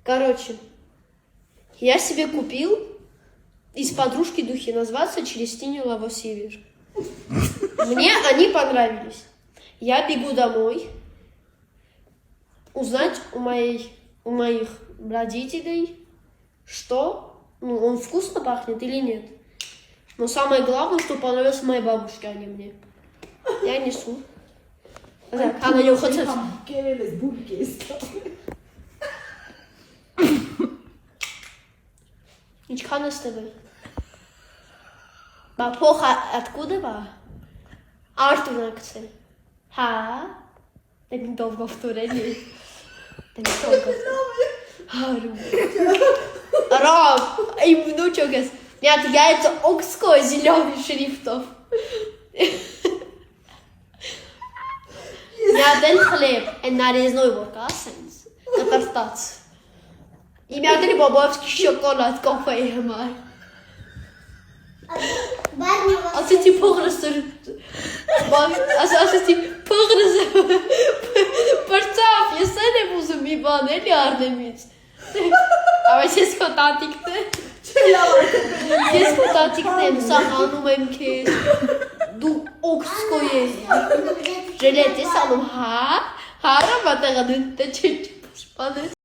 Короче, я себе купил из подружки духи, называться через Тиню Лавосивер. Мне они понравились. Я бегу домой, узнать у моих родителей, что он вкусно пахнет или нет. Но самое главное, что понравилось моей бабушке, а не мне. Я несу. Она не хочет. Ինչքան ես տվել։ Բա փոխը откуда բա։ Արտունակցել։ Հա։ Դե դով գովտորելի։ Դե դով։ Հարու։ Арам, эй, внучок, мне отъяется окской зеленый шрифтов. Я дал хлеб, и нарезной воркасенс, катастац. И мне дали бабовский шоколад, кофе и хамар. А ты типа погрызтыр. А ты типа погрыз. Представь, я сам не буду мибан или арнемиц. А вы сейчас котатикте? Ես կտատիկն եմ սաղանում եմ կեզ, դու օքսկոյ ես, ժելետ ես անում, հա, հարը վատեղը դու տեչեչ պաշպան ես։